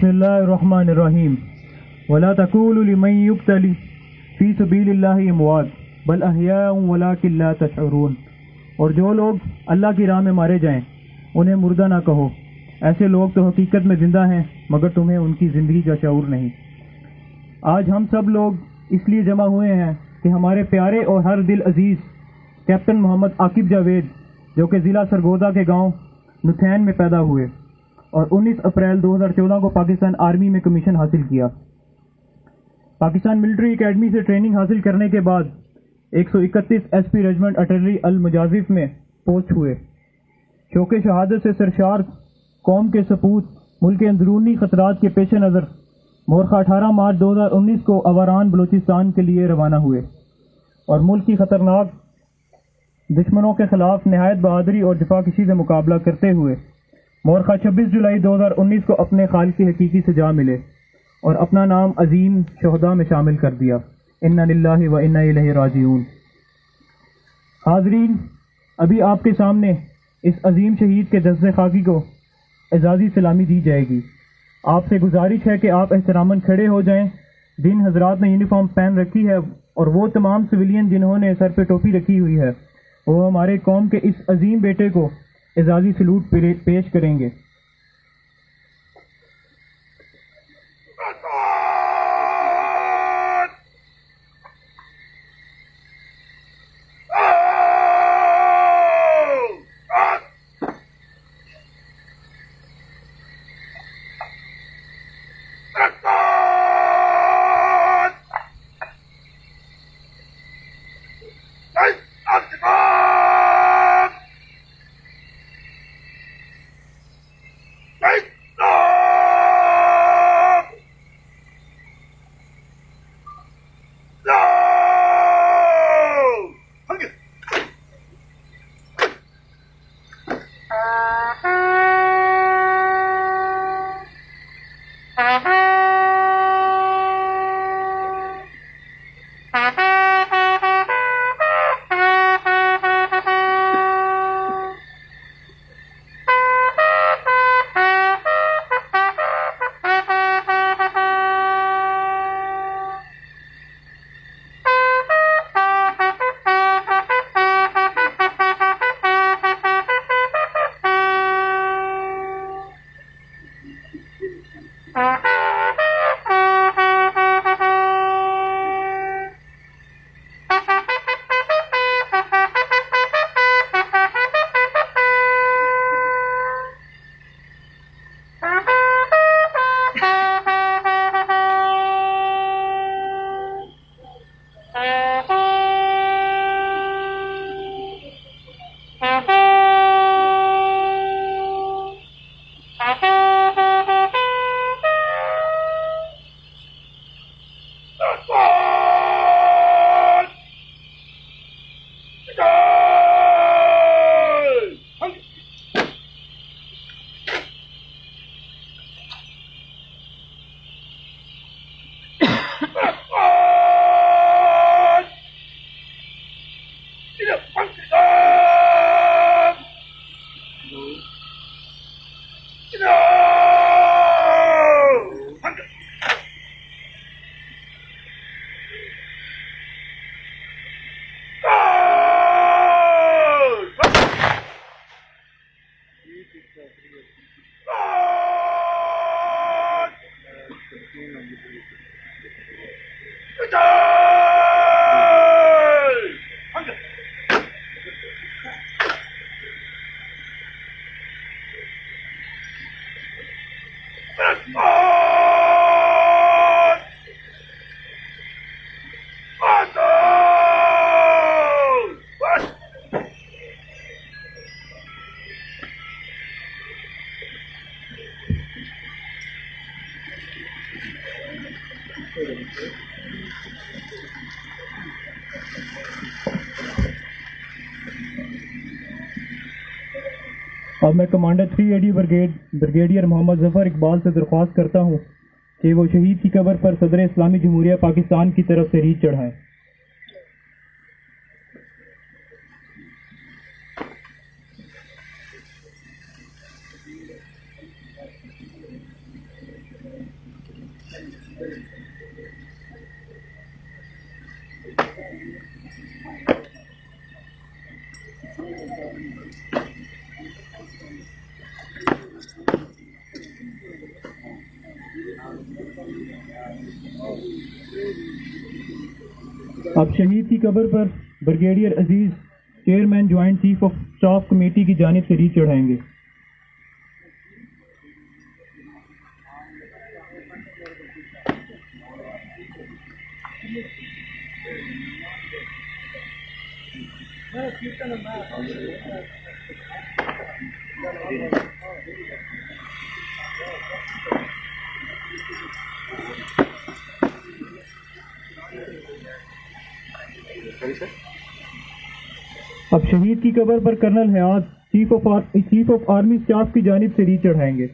बिस्मिल्लाहिर्रहमानिर्रहीम वला तक़ूलू लिमन युक़्तल फ़ी सबीलिल्लाहि अमवात बल अहयाउन वलाकिन ला तशऊरून। और जो लोग अल्लाह की राह में मारे जाएं उन्हें मुर्दा ना कहो, ऐसे लोग तो हकीकत में जिंदा हैं मगर तुम्हें उनकी ज़िंदगी का शऊर नहीं। आज हम सब लोग इसलिए जमा हुए हैं कि हमारे प्यारे और हर दिल अजीज़ कैप्टन मोहम्मद आकिब जावेद, जो कि ज़िला सरगोधा के गांव नोथैन में पैदा हुए और 19 अप्रैल 2014 को पाकिस्तान आर्मी में कमीशन हासिल किया। पाकिस्तान मिलिट्री एकेडमी से ट्रेनिंग हासिल करने के बाद 131 एसपी रेजिमेंट आर्टिलरी अल मुजाजिफ में पोस्ट हुए। शौक़ शहादत से सरशार कौम के सपूत मुल्क के अंदरूनी खतरात के पेश नज़र मोरखा 18 मार्च 2019 को अवारान बलूचिस्तान के लिए रवाना हुए और मुल्क की खतरनाक दुश्मनों के खिलाफ नहायत बहादुरी और दिफाकशी से मुकाबला करते हुए मोरखा 26 जुलाई 2019 को अपने खालिक की हकीकी सजा मिले और अपना नाम अजीम शहदा में शामिल कर दिया। इन्ना लिल्लाहि व इन्ना इलैहि राजिऊन। हाज़रीन, अभी आपके सामने इस अजीम शहीद के दस्ते खाकी को एजाज़ी सलामी दी जाएगी। आपसे गुजारिश है कि आप एहतरामन खड़े हो जाएं। जिन हजरात ने यूनिफॉर्म पहन रखी है और वो तमाम सिविलियन जिन्होंने सर पे टोपी रखी हुई है, वो हमारे कौम के इस अजीम बेटे को एजाज़ी सलूट पेश करेंगे। अब मैं कमांडर 380 ब्रिगेडियर मोहम्मद जफर इकबाल से दरख्वास्त करता हूँ कि वो शहीद की कब्र पर सदर इस्लामी जमहूरिया पाकिस्तान की तरफ से रीत चढ़ाएं। अब शहीद की कब्र पर brigadier Aziz chairman joint chief of staff committee की जानिब से रीत चढ़ाएंगे। अब शहीद की कब्र पर colonel Hayat chief of army staff की जानिब से रीत चढ़ाएंगे।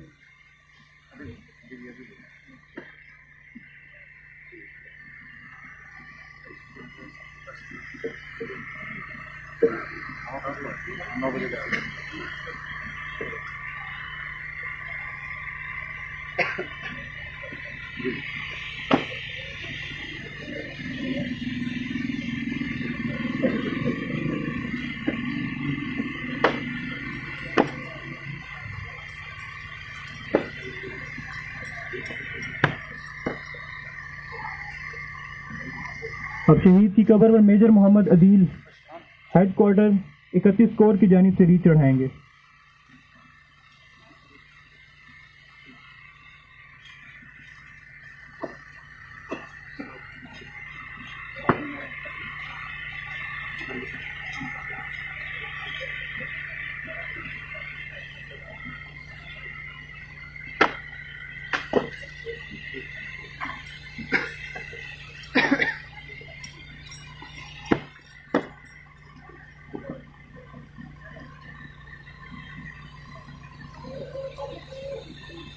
अब शहीद की कब्र पर major Mohammad Adeel headquarter 31 corps की जानिब से रीत चढ़ाएंगे।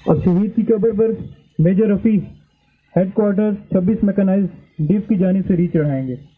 अब शहीद की कब्र पर major Rafi headquarter 26 mechanised div की जानिब से रीत चढ़ाएंगे।